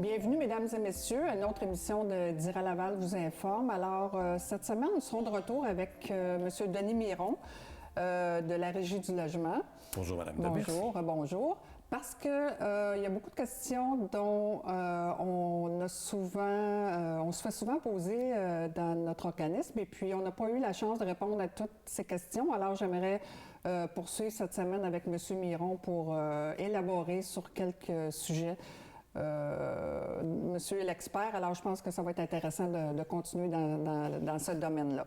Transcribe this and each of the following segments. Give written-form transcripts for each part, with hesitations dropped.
Bienvenue, mesdames et messieurs, à une autre émission de d'IRA Laval vous informe. Alors, cette semaine, nous serons de retour avec M. Denis Miron de la Régie du logement. Bonjour, Mme Bonjour, bonjour. Parce que il y a beaucoup de questions dont on se fait souvent poser dans notre organisme et puis on n'a pas eu la chance de répondre à toutes ces questions. Alors, j'aimerais poursuivre cette semaine avec M. Miron pour élaborer sur quelques sujets. Monsieur est l'expert, alors je pense que ça va être intéressant de continuer dans ce domaine-là.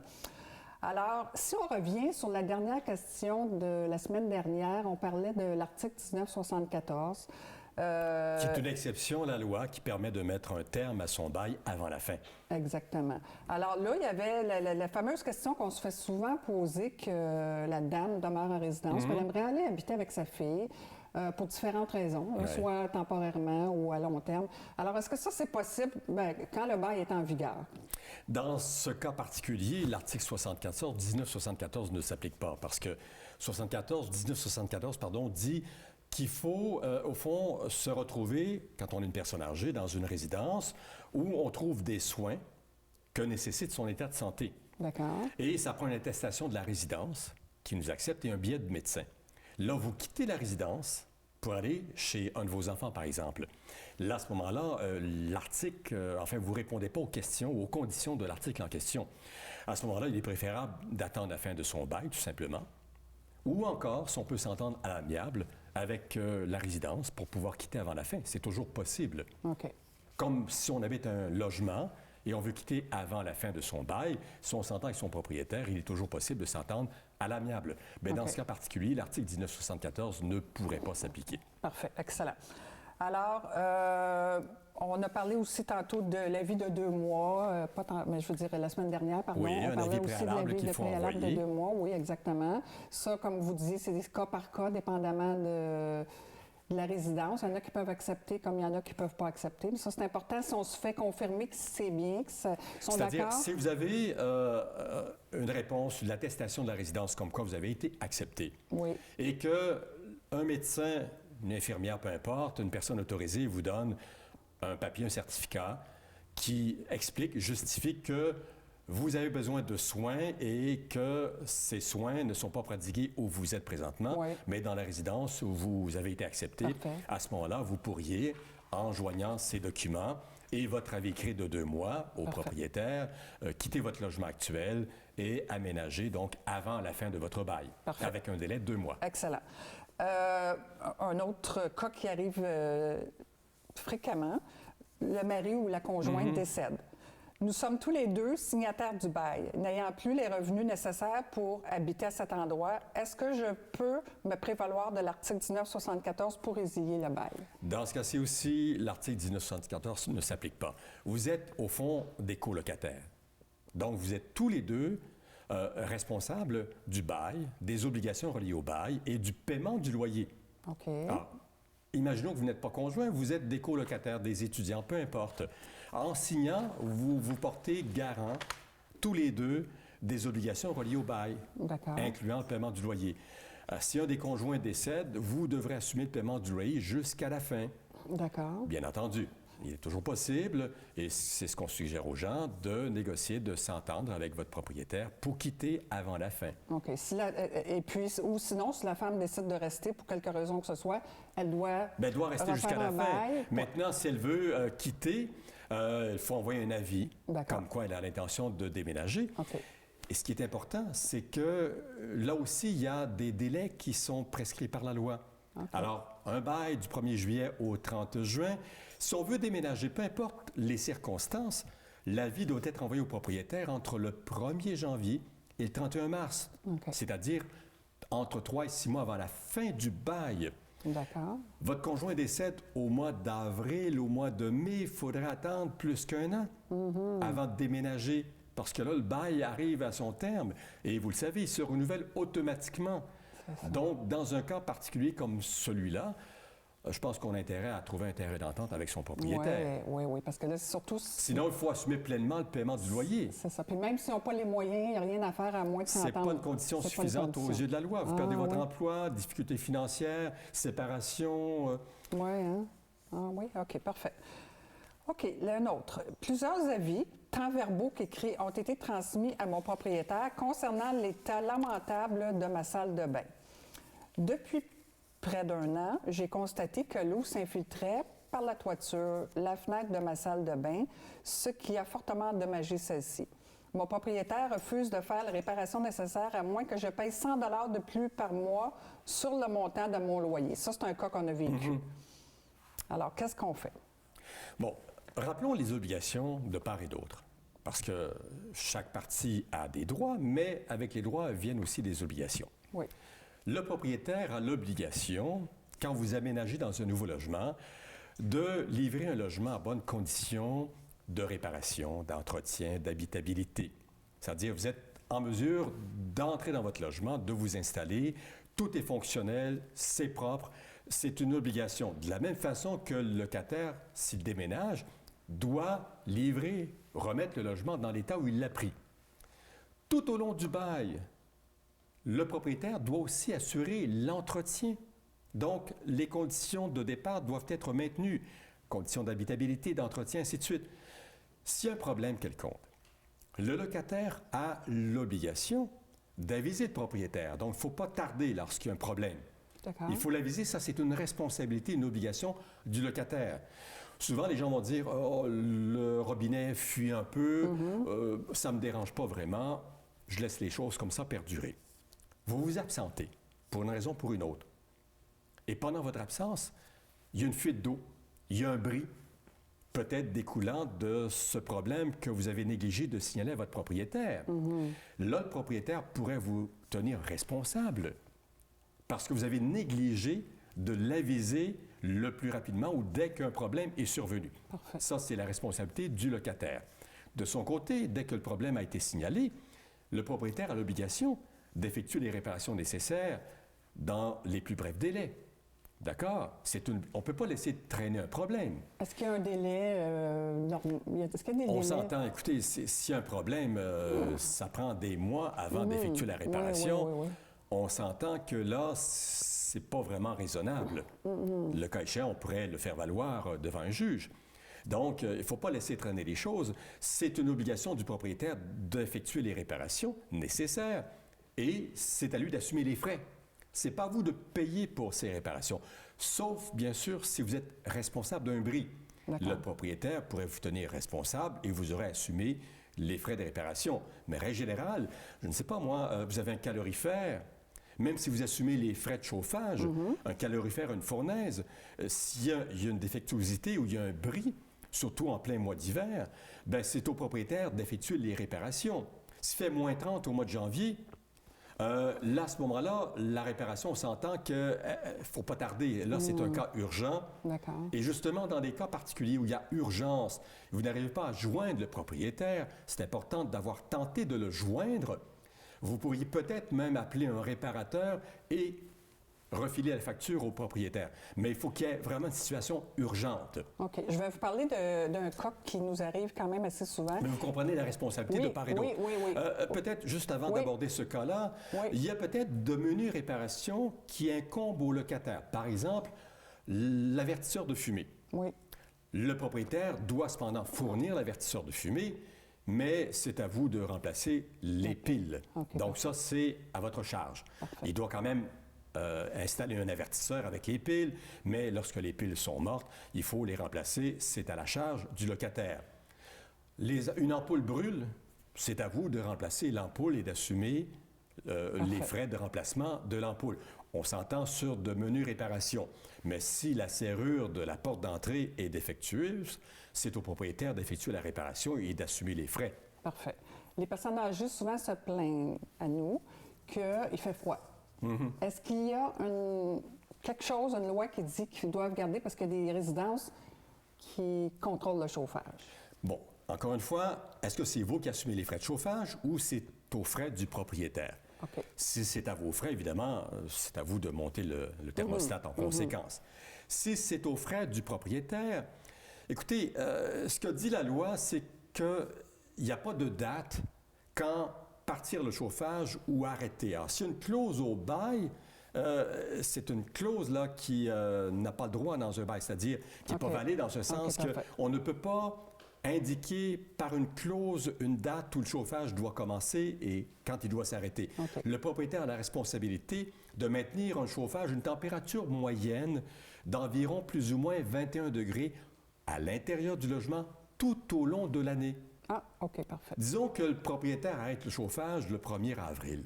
Alors, si on revient sur la dernière question de la semaine dernière, on parlait de l'article 1974. Qui est une exception à la loi qui permet de mettre un terme à son bail avant la fin. Exactement. Alors là, il y avait la fameuse question qu'on se fait souvent poser que la dame demeure en résidence, mais elle aimerait aller habiter avec sa fille pour différentes raisons, soit temporairement ou à long terme. Alors, est-ce que ça, c'est possible quand le bail est en vigueur? Dans ce cas particulier, l'article 1974 ne s'applique pas parce que 1974 dit qu'il faut, au fond, se retrouver, quand on est une personne âgée, dans une résidence où on trouve des soins que nécessite son état de santé. D'accord. Et ça prend une attestation de la résidence qui nous accepte et un billet de médecin. Là, vous quittez la résidence pour aller chez un de vos enfants, par exemple. Là, à ce moment-là, l'article, vous ne répondez pas aux questions ou aux conditions de l'article en question. À ce moment-là, il est préférable d'attendre la fin de son bail, tout simplement. Ou encore, si on peut s'entendre à l'amiable avec la résidence pour pouvoir quitter avant la fin. C'est toujours possible. OK. Comme si on habite un logement et on veut quitter avant la fin de son bail, si on s'entend avec son propriétaire, il est toujours possible de s'entendre à l'amiable. Mais dans ce cas particulier, l'article 1974 ne pourrait pas s'appliquer. Parfait, excellent. Alors, on a parlé aussi tantôt de l'avis de 2 mois, mais je veux dire la semaine dernière, pardon. Oui, on un parlait avis aussi de préalable l'avis qu'il faut préalable envoyer. de 2 mois, oui, exactement. Ça, comme vous disiez, c'est des cas par cas, dépendamment de la résidence. Il y en a qui peuvent accepter, comme il y en a qui ne peuvent pas accepter. Mais ça, c'est important si on se fait confirmer que c'est bien, qu'ils sont d'accord. C'est-à-dire, si vous avez une réponse, l'attestation de la résidence comme quoi vous avez été accepté, oui. et qu'un médecin, une infirmière, peu importe, une personne autorisée vous donne un papier, un certificat qui explique, justifie que vous avez besoin de soins et que ces soins ne sont pas prodigués où vous êtes présentement, mais dans la résidence où vous avez été accepté. Parfait. À ce moment-là, vous pourriez, en joignant ces documents et votre avis écrit de 2 mois au propriétaire, quitter votre logement actuel et aménager donc avant la fin de votre bail, avec un délai de 2 mois. Excellent. Un autre cas qui arrive fréquemment, le mari ou la conjointe décède. Nous sommes tous les deux signataires du bail, n'ayant plus les revenus nécessaires pour habiter à cet endroit. Est-ce que je peux me prévaloir de l'article 1974 pour résilier le bail? Dans ce cas-ci aussi, l'article 1974 ne s'applique pas. Vous êtes, au fond, des colocataires. Donc, vous êtes tous les deux responsables du bail, des obligations reliées au bail et du paiement du loyer. OK. Alors, imaginons que vous n'êtes pas conjoints, vous êtes des colocataires, des étudiants, peu importe. En signant, vous vous portez garant, tous les deux, des obligations reliées au bail, incluant le paiement du loyer. Si un des conjoints décède, vous devrez assumer le paiement du loyer jusqu'à la fin. D'accord. Bien entendu. Il est toujours possible, et c'est ce qu'on suggère aux gens, de négocier, de s'entendre avec votre propriétaire pour quitter avant la fin. OK. Et puis, ou sinon, si la femme décide de rester pour quelque raison que ce soit, elle doit Elle doit rester jusqu'à la fin. Bail. Maintenant, si elle veut quitter, il faut envoyer un avis, comme quoi elle a l'intention de déménager. OK. Et ce qui est important, c'est que là aussi, il y a des délais qui sont prescrits par la loi. Okay. Alors, un bail du 1er juillet au 30 juin, si on veut déménager, peu importe les circonstances, l'avis doit être envoyé au propriétaire entre le 1er janvier et le 31 mars, c'est-à-dire entre 3 et 6 mois avant la fin du bail. D'accord. Votre conjoint décède au mois d'avril, au mois de mai, il faudrait attendre plus qu'1 an avant de déménager, parce que là, le bail arrive à son terme et vous le savez, il se renouvelle automatiquement. Donc, dans un cas particulier comme celui-là, je pense qu'on a intérêt à trouver un terrain d'entente avec son propriétaire. Oui, parce que là, c'est surtout... Sinon, il faut assumer pleinement le paiement du loyer. C'est ça. Puis même s'ils n'ont pas les moyens, il n'y a rien à faire à moins de s'entendre. C'est pas une condition suffisante aux yeux de la loi. Vous perdez votre emploi, difficultés financières, séparation... Oui, hein? Ah oui, OK, parfait. OK, un autre. Plusieurs avis, tant verbaux qu'écrits, ont été transmis à mon propriétaire concernant l'état lamentable de ma salle de bain. Depuis près d'un an, j'ai constaté que l'eau s'infiltrait par la toiture, la fenêtre de ma salle de bain, ce qui a fortement endommagé celle-ci. Mon propriétaire refuse de faire les réparations nécessaires à moins que je paye 100 $ de plus par mois sur le montant de mon loyer. Ça, c'est un cas qu'on a vécu. Alors, qu'est-ce qu'on fait? Bon, rappelons les obligations de part et d'autre, parce que chaque partie a des droits, mais avec les droits viennent aussi des obligations. Oui. Le propriétaire a l'obligation, quand vous aménagez dans un nouveau logement, de livrer un logement en bonne condition de réparation, d'entretien, d'habitabilité. C'est-à-dire, vous êtes en mesure d'entrer dans votre logement, de vous installer, tout est fonctionnel, c'est propre, c'est une obligation. De la même façon que le locataire, s'il déménage, doit livrer, remettre le logement dans l'état où il l'a pris. Tout au long du bail, le propriétaire doit aussi assurer l'entretien. Donc, les conditions de départ doivent être maintenues, conditions d'habitabilité, d'entretien, ainsi de suite. S'il y a un problème quelconque, le locataire a l'obligation d'aviser le propriétaire. Donc, il ne faut pas tarder lorsqu'il y a un problème. D'accord. Il faut l'aviser, ça c'est une responsabilité, une obligation du locataire. Souvent, les gens vont dire « Oh, le robinet fuit un peu, ça ne me dérange pas vraiment, je laisse les choses comme ça perdurer. » Vous vous absentez, pour une raison ou pour une autre. Et pendant votre absence, il y a une fuite d'eau, il y a un bris, peut-être découlant de ce problème que vous avez négligé de signaler à votre propriétaire. Là, le propriétaire pourrait vous tenir responsable parce que vous avez négligé de l'aviser le plus rapidement ou dès qu'un problème est survenu. Parfait. Ça, c'est la responsabilité du locataire. De son côté, dès que le problème a été signalé, le propriétaire a l'obligation d'effectuer les réparations nécessaires dans les plus brefs délais. D'accord? On ne peut pas laisser traîner un problème. Est-ce qu'il y a un délai? Est-ce qu'il y a des On délais? s'entend, écoutez, s'il y a un problème, ça prend des mois avant d'effectuer la réparation. Oui. On s'entend que là, c'est pas vraiment raisonnable. Le cas échéant, on pourrait le faire valoir devant un juge. Donc, il ne faut pas laisser traîner les choses. C'est une obligation du propriétaire d'effectuer les réparations nécessaires et c'est à lui d'assumer les frais. Ce n'est pas à vous de payer pour ces réparations, sauf, bien sûr, si vous êtes responsable d'un bris. D'accord. Le propriétaire pourrait vous tenir responsable et vous aurez assumé les frais de réparation. Mais, règle générale, je ne sais pas moi, vous avez un calorifère, même si vous assumez les frais de chauffage, un calorifère, une fournaise, s'il y a une défectuosité ou il y a un bris, surtout en plein mois d'hiver, ben c'est au propriétaire d'effectuer les réparations. S'il fait moins 30 au mois de janvier, là, à ce moment-là, la réparation, on s'entend qu'il ne faut pas tarder. Là, c'est un cas urgent. D'accord. Et justement, dans des cas particuliers où il y a urgence, vous n'arrivez pas à joindre le propriétaire, c'est important d'avoir tenté de le joindre. Vous pourriez peut-être même appeler un réparateur et refiler la facture au propriétaire. Mais il faut qu'il y ait vraiment une situation urgente. OK. Je vais vous parler d'un cas qui nous arrive quand même assez souvent. Mais vous comprenez la responsabilité de part et d'autre. Oui. Peut-être juste avant d'aborder ce cas-là, il y a peut-être de menues réparations qui incombent au locataire. Par exemple, l'avertisseur de fumée. Oui. Le propriétaire doit cependant fournir l'avertisseur de fumée, mais c'est à vous de remplacer les piles. Okay, donc ça, c'est à votre charge. Parfait. Il doit quand même installer un avertisseur avec les piles, mais lorsque les piles sont mortes, il faut les remplacer. C'est à la charge du locataire. Une ampoule brûle, c'est à vous de remplacer l'ampoule et d'assumer les frais de remplacement de l'ampoule. On s'entend sur de menues réparations. Mais si la serrure de la porte d'entrée est défectueuse, c'est au propriétaire d'effectuer la réparation et d'assumer les frais. Parfait. Les personnes âgées souvent se plaignent à nous qu'il fait froid. Est-ce qu'il y a quelque chose, une loi qui dit qu'ils doivent garder parce qu'il y a des résidences qui contrôlent le chauffage? Bon, encore une fois, est-ce que c'est vous qui assumez les frais de chauffage ou c'est aux frais du propriétaire? OK. Si c'est à vos frais, évidemment, c'est à vous de monter le thermostat en conséquence. Si c'est aux frais du propriétaire, écoutez, ce que dit la loi, c'est qu'il n'y a pas de date quand partir le chauffage ou arrêter. Alors, s'il y a une clause au bail, C'est une clause là, qui n'a pas le droit dans un bail, c'est-à-dire qui n'est pas valide dans ce sens qu'on ne peut pas indiquer par une clause une date où le chauffage doit commencer et quand il doit s'arrêter. Le propriétaire a la responsabilité de maintenir un chauffage, une température moyenne d'environ plus ou moins 21 degrés à l'intérieur du logement tout au long de l'année. Ah, OK, parfait. Disons que le propriétaire arrête le chauffage le 1er avril.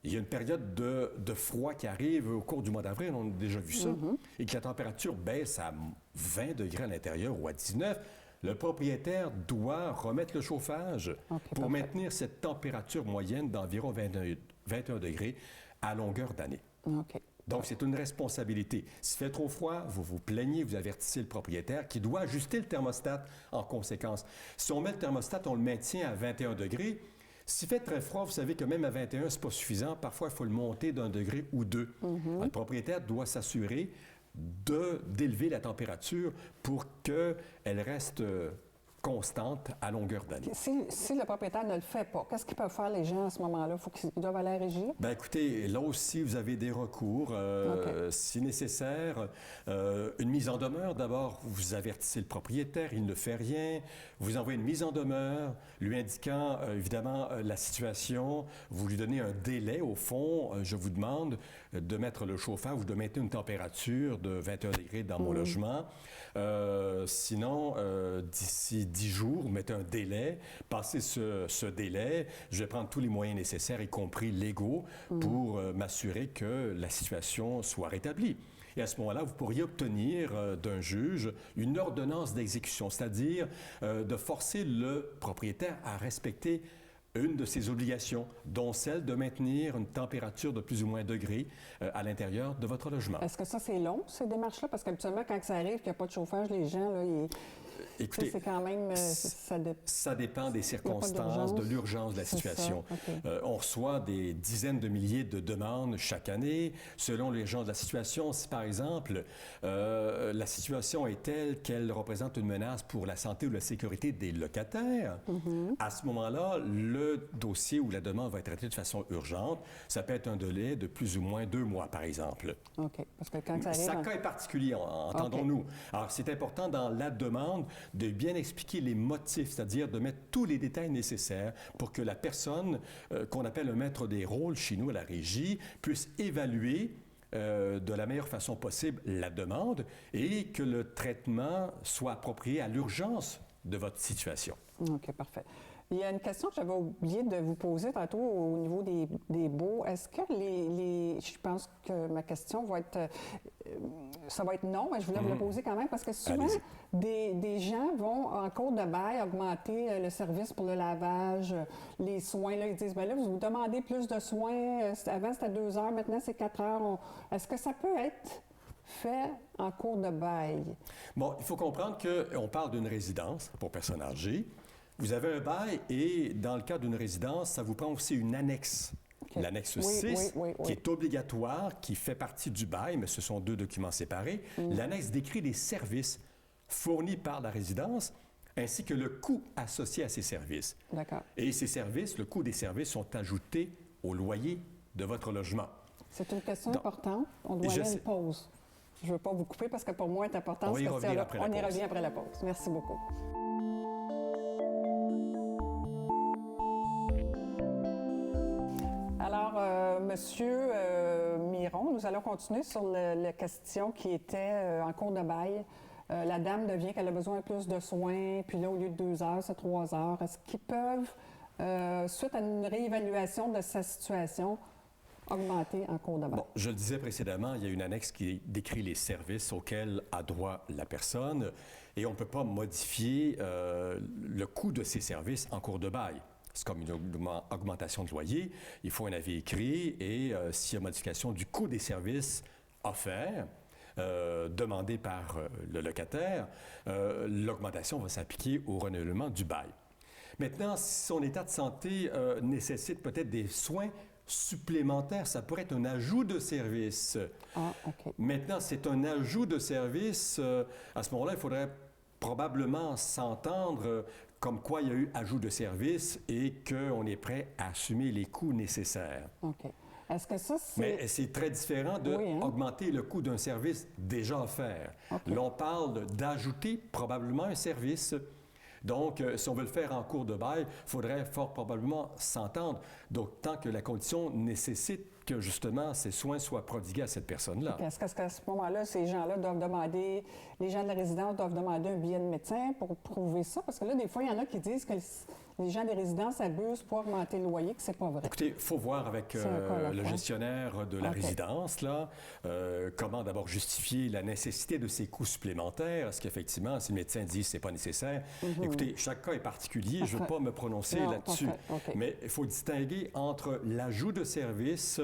Il y a une période de froid qui arrive au cours du mois d'avril, on a déjà vu ça, et que la température baisse à 20 degrés à l'intérieur ou à 19. Le propriétaire doit remettre le chauffage pour maintenir cette température moyenne d'environ 21 degrés à longueur d'année. Donc, c'est une responsabilité. S'il fait trop froid, vous vous plaignez, vous avertissez le propriétaire qui doit ajuster le thermostat en conséquence. Si on met le thermostat, on le maintient à 21 degrés. S'il fait très froid, vous savez que même à 21, ce n'est pas suffisant. Parfois, il faut le monter d'1 degré ou 2. Le propriétaire doit s'assurer d'élever la température pour qu'elle reste constante à longueur d'année. Si le propriétaire ne le fait pas, qu'est-ce qu'ils peuvent faire les gens à ce moment-là? Ils doivent aller à la régie? Bien, écoutez, là aussi, vous avez des recours. Si nécessaire, une mise en demeure. D'abord, vous avertissez le propriétaire, il ne fait rien. Vous envoyez une mise en demeure, lui indiquant, évidemment, la situation. Vous lui donnez un délai, au fond. Je vous demande de mettre le chauffage ou de maintenir une température de 21 degrés dans mon logement. Sinon, d'ici 10 jours, vous mettez un délai. Passez ce délai, je vais prendre tous les moyens nécessaires, y compris légaux, pour m'assurer que la situation soit rétablie. Et à ce moment-là, vous pourriez obtenir d'un juge une ordonnance d'exécution, c'est-à-dire de forcer le propriétaire à respecter une de ses obligations, dont celle de maintenir une température de plus ou moins degrés à l'intérieur de votre logement. Est-ce que ça, c'est long, ces démarches-là? Parce qu'habituellement, quand ça arrive qu'il n'y a pas de chauffage, les gens, là, écoutez, c'est quand même... ça dépend des circonstances, de l'urgence de la situation. On reçoit des dizaines de milliers de demandes chaque année, selon l'urgence de la situation. Si, par exemple, la situation est telle qu'elle représente une menace pour la santé ou la sécurité des locataires, à ce moment-là, le dossier ou la demande va être traitée de façon urgente. Ça peut être un délai de plus ou moins 2 mois, par exemple. OK. Parce que quand ça arrive... Chaque cas est particulier, entendons-nous. Alors, c'est important dans la demande de bien expliquer les motifs, c'est-à-dire de mettre tous les détails nécessaires pour que la personne qu'on appelle un maître des rôles chez nous à la régie puisse évaluer de la meilleure façon possible la demande et que le traitement soit approprié à l'urgence de votre situation. OK, parfait. Il y a une question que j'avais oublié de vous poser tantôt au niveau des baux. Est-ce que je pense que ma question va être... ça va être non, mais je voulais vous la poser quand même parce que souvent, des gens vont en cours de bail augmenter le service pour le lavage, les soins. Là, ils disent, bien là, vous demandez plus de soins. Avant, c'était 2 heures, maintenant, c'est 4 heures. Est-ce que ça peut être fait en cours de bail? Bon, il faut comprendre qu'on parle d'une résidence pour personnes âgées. Vous avez un bail et dans le cas d'une résidence, ça vous prend aussi une annexe. L'annexe 6, qui est obligatoire, qui fait partie du bail, mais ce sont 2 documents séparés. L'annexe décrit les services fournis par la résidence ainsi que le coût associé à ces services. D'accord. Et ces services, le coût des services sont ajoutés au loyer de votre logement. C'est une question importante. On doit aller à une pause. Je ne veux pas vous couper parce que pour moi, c'est important. On y revient après la pause. Merci beaucoup. Alors, Monsieur Miron, nous allons continuer sur la question qui était en cours de bail. La dame devient qu'elle a besoin de plus de soins, puis là, au lieu de 2 heures, c'est 3 heures. Est-ce qu'ils peuvent, suite à une réévaluation de sa situation, augmenter en cours de bail? Bon, je le disais précédemment, il y a une annexe qui décrit les services auxquels a droit la personne et on ne peut pas modifier le coût de ces services en cours de bail. C'est comme une augmentation de loyer. Il faut un avis écrit et s'il y a modification du coût des services offerts, demandé par le locataire, l'augmentation va s'appliquer au renouvellement du bail. Maintenant, si son état de santé nécessite peut-être des soins supplémentaires, ça pourrait être un ajout de service. Ah, OK. Maintenant, c'est un ajout de service. À ce moment-là, il faudrait probablement s'entendre comme quoi il y a eu ajout de service et qu'on est prêt à assumer les coûts nécessaires. OK. Est-ce que ça, c'est... Mais c'est très différent d'augmenter le coût d'un service déjà offert. OK. L'on parle d'ajouter probablement un service. Donc, si on veut le faire en cours de bail, il faudrait fort probablement s'entendre, d'autant que la condition nécessite que, justement, ces soins soient prodigués à cette personne-là. Est-ce qu'à ce moment-là, ces gens-là doivent demander, les gens de la résidence doivent demander un billet de médecin pour prouver ça? Parce que là, des fois, il y en a qui disent que les gens des résidences abusent pour augmenter le loyer, que c'est pas vrai. Écoutez, il faut voir avec le gestionnaire de la résidence, là, comment d'abord justifier la nécessité de ces coûts supplémentaires. Est-ce qu'effectivement, si le médecin dit que ce n'est pas nécessaire? Écoutez, chaque cas est particulier. Je ne veux pas me prononcer là-dessus. Mais il faut distinguer entre l'ajout de services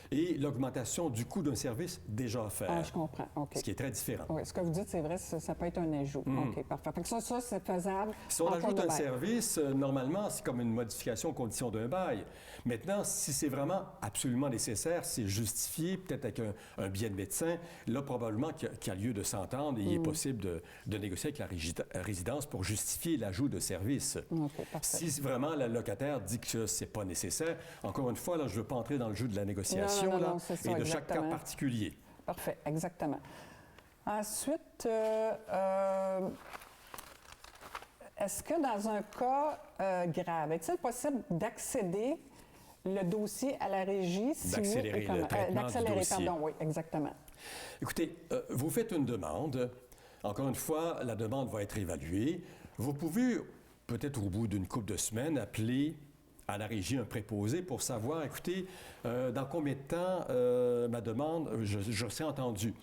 et l'augmentation du coût d'un service déjà offert. Ah, je comprends. OK. Ce qui est très différent. Oui, ce que vous dites, c'est vrai, ça peut être un ajout. OK, parfait. Fait que ça, c'est faisable. Si on ajoute un service, normalement, c'est comme une modification aux conditions d'un bail. Maintenant, si c'est vraiment absolument nécessaire, c'est justifié, peut-être avec un billet de médecin, là, probablement qu'il y a lieu de s'entendre et il est possible de négocier avec la résidence pour justifier l'ajout de service. OK, parfait. Si vraiment le locataire dit que ce n'est pas nécessaire, encore une fois, là, je ne veux pas entrer dans le jeu de la négociation non, c'est ça, et de chaque cas particulier. Parfait, exactement. Ensuite, est-ce que dans un cas grave, est-il possible d'accéder le dossier à la régie? D'accélérer le traitement du dossier. Pardon, oui, exactement. Écoutez, vous faites une demande. Encore une fois, la demande va être évaluée. Vous pouvez, peut-être au bout d'une couple de semaines, appeler à la régie un préposé pour savoir, écoutez, dans combien de temps ma demande, je serai entendu.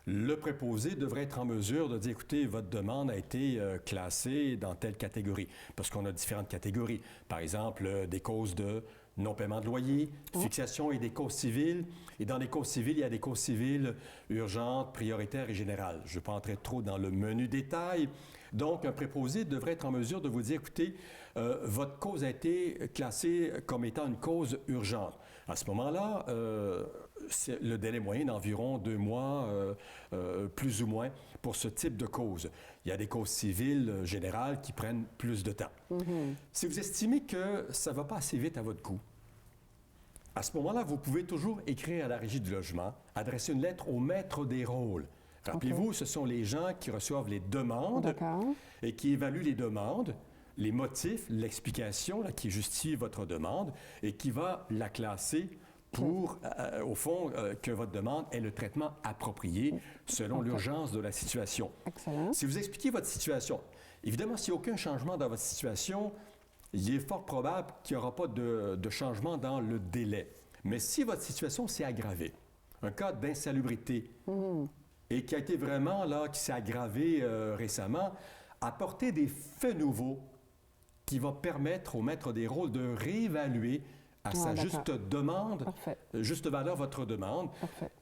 Le préposé devrait être en mesure de dire, écoutez, votre demande a été classée dans telle catégorie, parce qu'on a différentes catégories. Par exemple, des causes de non-paiement de loyer, fixation et des causes civiles. Et dans les causes civiles, il y a des causes civiles urgentes, prioritaires et générales. Je ne vais pas entrer trop dans le menu détail. Donc, un préposé devrait être en mesure de vous dire, écoutez, votre cause a été classée comme étant une cause urgente. À ce moment-là, c'est le délai moyen d'environ 2 mois, plus ou moins, pour ce type de cause. Il y a des causes civiles générales qui prennent plus de temps. Si vous estimez que ça ne va pas assez vite à votre goût, à ce moment-là, vous pouvez toujours écrire à la Régie du logement, adresser une lettre au maître des rôles. Rappelez-vous, ce sont les gens qui reçoivent les demandes et qui évaluent les demandes, les motifs, l'explication qui justifie votre demande et qui va la classer pour, au fond, que votre demande ait le traitement approprié selon l'urgence de la situation. Excellent. Si vous expliquez votre situation, évidemment, s'il n'y a aucun changement dans votre situation, il est fort probable qu'il n'y aura pas de changement dans le délai. Mais si votre situation s'est aggravée, un cas d'insalubrité, et qui a été vraiment, là, qui s'est aggravé récemment, apporter des faits nouveaux qui vont permettre au maître des rôles de réévaluer à sa juste demande, juste valeur votre demande.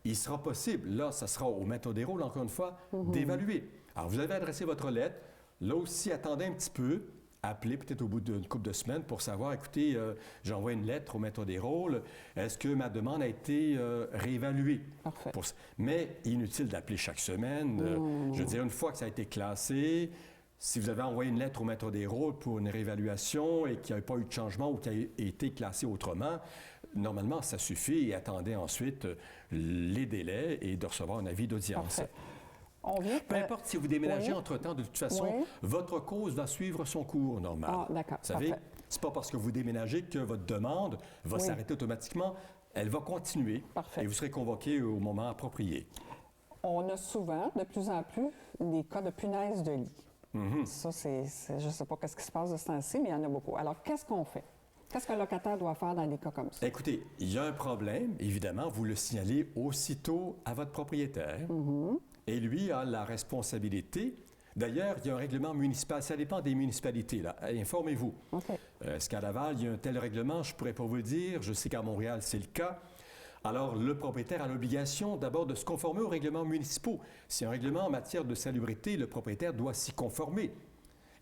Il sera possible, là, ça sera au maître des rôles, encore une fois, d'évaluer. Alors, vous avez adressé votre lettre. Là aussi, attendez un petit peu. Appelez peut-être au bout d'une couple de semaines pour savoir, écoutez, j'envoie une lettre au maître des rôles. Est-ce que ma demande a été réévaluée? Mais inutile d'appeler chaque semaine. Je veux dire, une fois que ça a été classé, si vous avez envoyé une lettre au maître des rôles pour une réévaluation et qu'il n'y a pas eu de changement ou qu'il a été classé autrement, normalement, ça suffit et attendez ensuite les délais et de recevoir un avis d'audience. Peu importe si vous déménagez entre-temps, de toute façon, votre cause va suivre son cours normal. Ah, d'accord. Vous savez, c'est pas parce que vous déménagez que votre demande va s'arrêter automatiquement. Elle va continuer et vous serez convoqué au moment approprié. On a souvent, de plus en plus, des cas de punaise de lit. Ça, je ne sais pas ce qui se passe de ce temps-ci, mais il y en a beaucoup. Alors, qu'est-ce qu'on fait? Qu'est-ce qu'un locataire doit faire dans des cas comme ça? Écoutez, il y a un problème. Évidemment, vous le signalez aussitôt à votre propriétaire. Et lui a la responsabilité. D'ailleurs, il y a un règlement municipal. Ça dépend des municipalités, là. Informez-vous. Est-ce qu'à Laval, il y a un tel règlement? Je ne pourrais pas vous le dire. Je sais qu'à Montréal, c'est le cas. Alors, le propriétaire a l'obligation d'abord de se conformer aux règlements municipaux. Si un règlement en matière de salubrité, le propriétaire doit s'y conformer.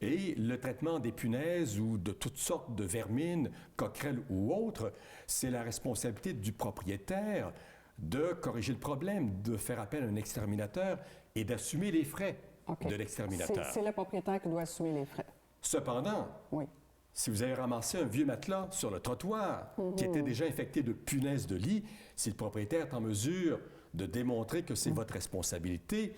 Et le traitement des punaises ou de toutes sortes de vermines, coquerelles ou autres, c'est la responsabilité du propriétaire de corriger le problème, de faire appel à un exterminateur et d'assumer les frais de l'exterminateur. C'est le propriétaire qui doit assumer les frais. Cependant, Si vous avez ramassé un vieux matelas sur le trottoir qui était déjà infecté de punaises de lit, si le propriétaire est en mesure de démontrer que c'est votre responsabilité,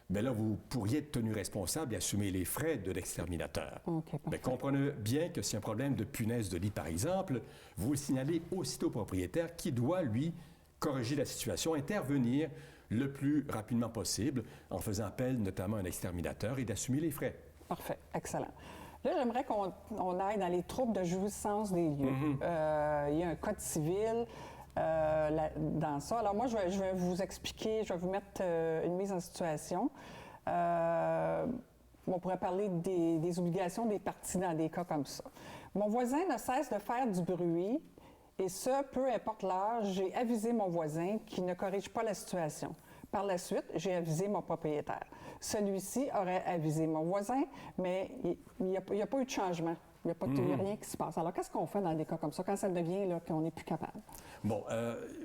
bien là, vous pourriez être tenu responsable et assumer les frais de l'exterminateur. Mais comprenez bien que si un problème de punaises de lit, par exemple, vous le signalez aussitôt au propriétaire qui doit, lui, corriger la situation, intervenir le plus rapidement possible en faisant appel notamment à un exterminateur et d'assumer les frais. Parfait, excellent. Là, j'aimerais qu'on aille dans les troubles de jouissance des lieux. Il y a un code civil dans ça. Alors moi, je vais vous expliquer, je vais vous mettre une mise en situation. On pourrait parler des obligations des parties dans des cas comme ça. Mon voisin ne cesse de faire du bruit, et ce, peu importe l'heure, j'ai avisé mon voisin qui ne corrige pas la situation. Par la suite, j'ai avisé mon propriétaire. Celui-ci aurait avisé mon voisin, mais il n'y a pas eu de changement. Il n'y a rien qui se passe. Alors, qu'est-ce qu'on fait dans des cas comme ça, quand ça devient là, qu'on n'est plus capable? Bon,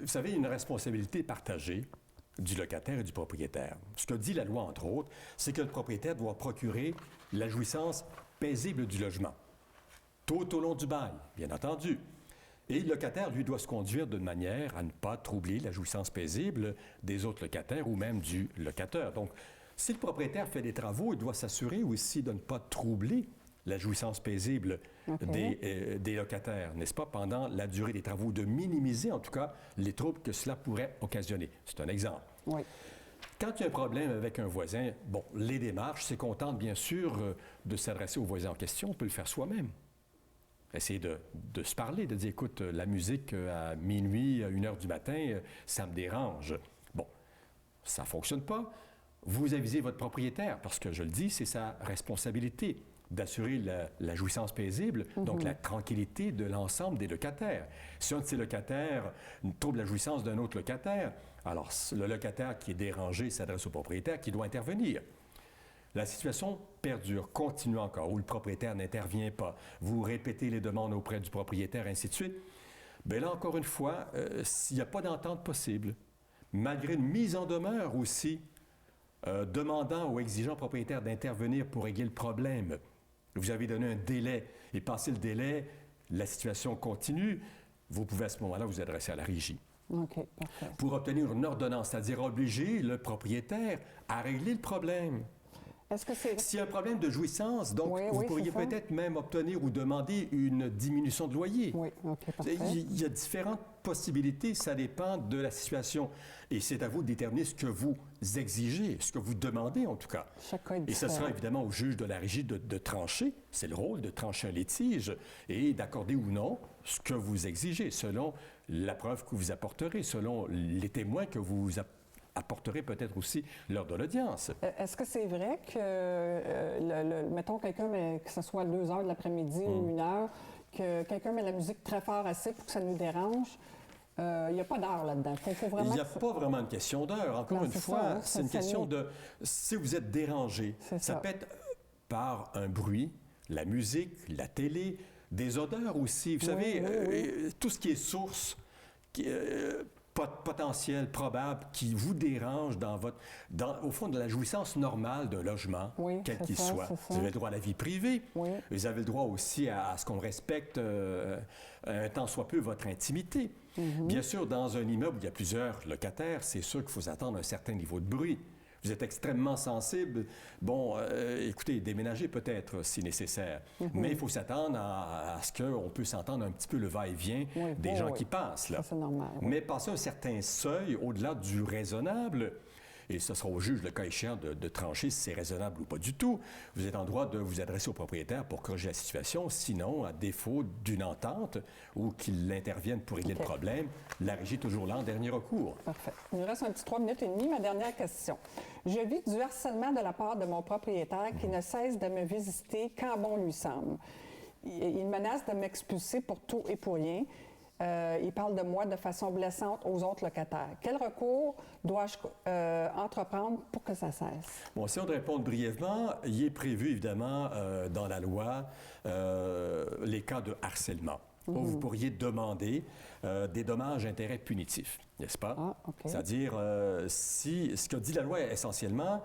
vous savez, une responsabilité partagée du locataire et du propriétaire. Ce que dit la loi, entre autres, c'est que le propriétaire doit procurer la jouissance paisible du logement, tout au long du bail, bien entendu. Et le locataire, lui, doit se conduire de manière à ne pas troubler la jouissance paisible des autres locataires ou même du locateur. Donc, si le propriétaire fait des travaux, il doit s'assurer aussi de ne pas troubler la jouissance paisible des locataires, n'est-ce pas, pendant la durée des travaux, de minimiser en tout cas les troubles que cela pourrait occasionner. C'est un exemple. Oui. Quand il y a un problème avec un voisin, bon, les démarches, c'est qu'on tente bien sûr de s'adresser au voisin en question, on peut le faire soi-même. Essayer de se parler, de dire, écoute, la musique à minuit, à 1h du matin, ça me dérange. Bon, ça ne fonctionne pas. Vous avisez votre propriétaire, parce que je le dis, c'est sa responsabilité d'assurer la jouissance paisible, donc la tranquillité de l'ensemble des locataires. Si un de ces locataires trouble la jouissance d'un autre locataire, alors le locataire qui est dérangé s'adresse au propriétaire qui doit intervenir. La situation perdure, continue encore, où le propriétaire n'intervient pas. Vous répétez les demandes auprès du propriétaire, ainsi de suite. Bien là, encore une fois, s'il n'y a pas d'entente possible, malgré une mise en demeure aussi, demandant ou exigeant au propriétaire d'intervenir pour régler le problème, vous avez donné un délai, et passé le délai, la situation continue, vous pouvez à ce moment-là vous adresser à la régie. OK, parfait. Pour obtenir une ordonnance, c'est-à-dire obliger le propriétaire à régler le problème. Est-ce que c'est... S'il y a un problème de jouissance, donc vous pourriez peut-être même obtenir ou demander une diminution de loyer. Oui, OK, parfait. Il y a différentes possibilités, ça dépend de la situation. Et c'est à vous de déterminer ce que vous exigez, ce que vous demandez en tout cas. Chaque cas est et ce différent. sera évidemment au juge de la régie de trancher, c'est le rôle de trancher un litige, et d'accorder ou non ce que vous exigez, selon la preuve que vous apporterez, selon les témoins que vous apporterez peut-être aussi lors de l'audience. Est-ce que c'est vrai que, mettons quelqu'un, que ce soit 2 heures de l'après-midi ou 1 heure, que quelqu'un met la musique très fort assez pour que ça nous dérange? Il n'y a pas d'heure là-dedans. Il n'y a pas vraiment une question d'heure. Encore une fois, c'est une question de... Si vous êtes dérangé, ça peut être par un bruit, la musique, la télé, des odeurs aussi. Vous savez, tout ce qui est source... potentiel, probable, qui vous dérange au fond de la jouissance normale d'un logement, quel qu'il soit. Vous avez le droit à la vie privée. Oui. Vous avez le droit aussi à ce qu'on respecte un tant soit peu votre intimité. Bien sûr, dans un immeuble où il y a plusieurs locataires, c'est sûr qu'il faut s'attendre à un certain niveau de bruit. Vous êtes extrêmement sensible. Bon, écoutez, déménagez peut-être si nécessaire, mais il faut s'attendre à ce qu'on peut s'entendre un petit peu le va-et-vient des gens qui passent. Là. Ça, c'est normal. Mais passer un certain seuil au-delà du raisonnable, et ce sera au juge, le cas échéant, de trancher si c'est raisonnable ou pas du tout. Vous êtes en droit de vous adresser au propriétaire pour corriger la situation. Sinon, à défaut d'une entente ou qu'il intervienne pour régler le problème, la régie est toujours là en dernier recours. Parfait. Il nous reste un petit 3 minutes et demie. Ma dernière question. Je vis du harcèlement de la part de mon propriétaire qui ne cesse de me visiter quand bon lui semble. Il menace de m'expulser pour tout et pour rien. Il parle de moi de façon blessante aux autres locataires. Quel recours dois-je entreprendre pour que ça cesse? Bon, si on répond brièvement, il est prévu évidemment dans la loi les cas de harcèlement. Où vous pourriez demander des dommages-intérêts punitifs, n'est-ce pas? Ah, OK. C'est-à-dire, si ce que dit la loi essentiellement,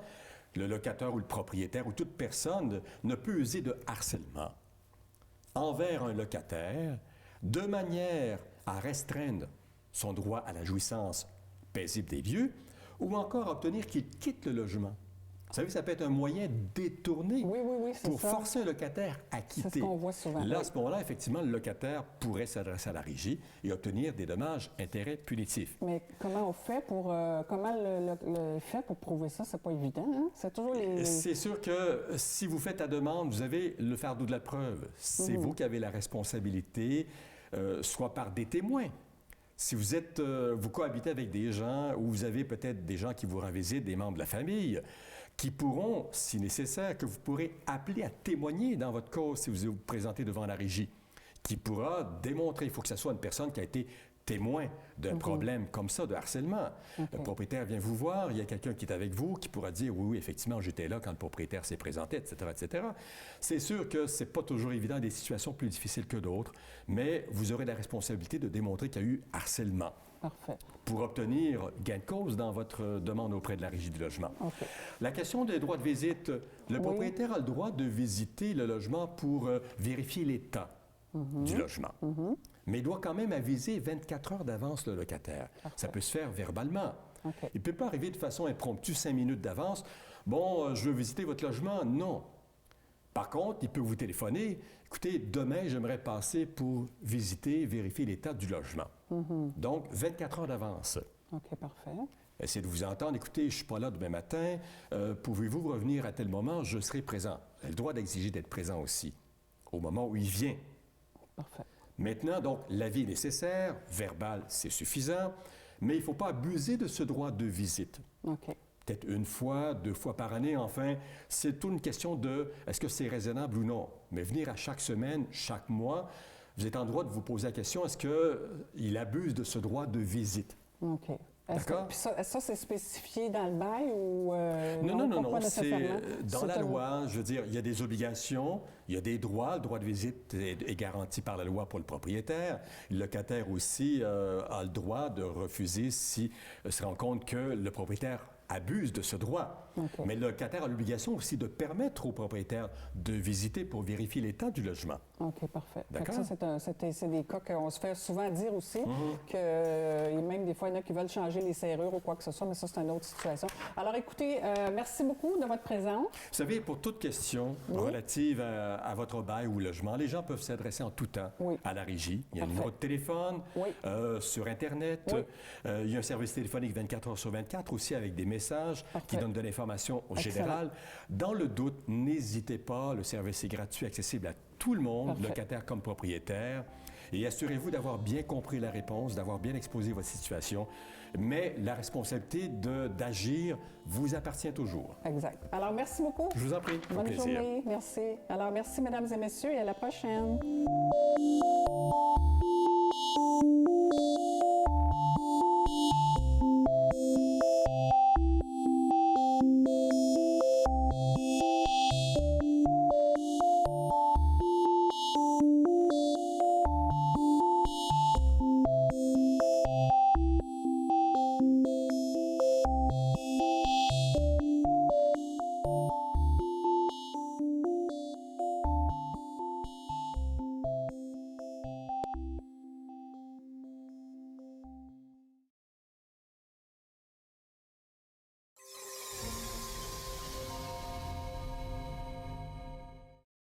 le locataire ou le propriétaire ou toute personne ne peut user de harcèlement envers un locataire de manière à restreindre son droit à la jouissance paisible des lieux ou encore obtenir qu'il quitte le logement. Vous savez, ça peut être un moyen détourné Oui, c'est pour ça. forcer un locataire à quitter. C'est ce qu'on voit souvent. Là, à oui. ce moment-là, effectivement, le locataire pourrait s'adresser à la régie et obtenir des dommages-intérêts punitifs. Mais comment on fait pour comment le fait pour prouver ça, c'est pas évident, hein? C'est toujours les. C'est sûr que si vous faites la demande, vous avez le fardeau de la preuve. C'est vous qui avez la responsabilité, soit par des témoins. Si vous êtes, vous cohabitez avec des gens ou vous avez peut-être des gens qui vous rendent visite, des membres de la famille, qui pourront, si nécessaire, que vous pourrez appeler à témoigner dans votre cause si vous vous présentez devant la régie, qui pourra démontrer, il faut que ce soit une personne qui a été témoin d'un problème comme ça, de harcèlement. Le propriétaire vient vous voir, il y a quelqu'un qui est avec vous, qui pourra dire, oui, effectivement, j'étais là quand le propriétaire s'est présenté, etc., etc. C'est sûr que ce n'est pas toujours évident, des situations plus difficiles que d'autres, mais vous aurez la responsabilité de démontrer qu'il y a eu harcèlement. Parfait. Pour obtenir gain de cause dans votre demande auprès de la régie du logement. OK. La question des droits de visite, le propriétaire a le droit de visiter le logement pour vérifier l'état du logement. Mais il doit quand même aviser 24 heures d'avance le locataire. Ça peut se faire verbalement. OK. Il ne peut pas arriver de façon impromptue, 5 minutes d'avance. Bon, je veux visiter votre logement. Non. Par contre, il peut vous téléphoner. Écoutez, demain, j'aimerais passer pour visiter, vérifier l'état du logement. Donc, 24 heures d'avance. OK, parfait. Essayez de vous entendre. Écoutez, je ne suis pas là demain matin. Pouvez-vous revenir à tel moment? Je serai présent. Vous avez le droit d'exiger d'être présent aussi, au moment où il vient. Parfait. Maintenant, donc, l'avis est nécessaire. Verbal, c'est suffisant. Mais il ne faut pas abuser de ce droit de visite. OK. Peut-être une fois, 2 fois par année, enfin. C'est toute une question de est-ce que c'est raisonnable ou non. Mais venir à chaque semaine, chaque mois, vous êtes en droit de vous poser la question, est-ce qu'il abuse de ce droit de visite? OK. D'accord. Puis ça, c'est spécifié dans le bail ou... Non, pas c'est nécessairement? dans la C'est loi. Je veux dire, il y a des obligations, il y a des droits. Le droit de visite est garanti par la loi pour le propriétaire. Le locataire aussi a le droit de refuser s'il se rend compte que le propriétaire abuse de ce droit. OK. Mais le locataire a l'obligation aussi de permettre au propriétaire de visiter pour vérifier l'état du logement. OK, parfait. Fait que D'accord. ça, c'est des cas qu'on se fait souvent dire aussi, que même des fois, il y en a qui veulent changer les serrures ou quoi que ce soit, mais ça, c'est une autre situation. Alors, écoutez, merci beaucoup de votre présence. Vous savez, pour toute question relative à votre bail ou logement, les gens peuvent s'adresser en tout temps à la régie. Il y a un numéro de téléphone, sur Internet. Il y a un service téléphonique 24 heures sur 24 aussi avec des messages qui donnent de l'information au général. Dans le doute, n'hésitez pas. Le service est gratuit, accessible à tout le monde, locataire comme propriétaire. Et assurez-vous d'avoir bien compris la réponse, d'avoir bien exposé votre situation. Mais la responsabilité d'agir vous appartient toujours. Exact. Alors, merci beaucoup. Je vous en prie. Au Bonne plaisir. journée. Merci. Alors, merci, mesdames et messieurs, et à la prochaine.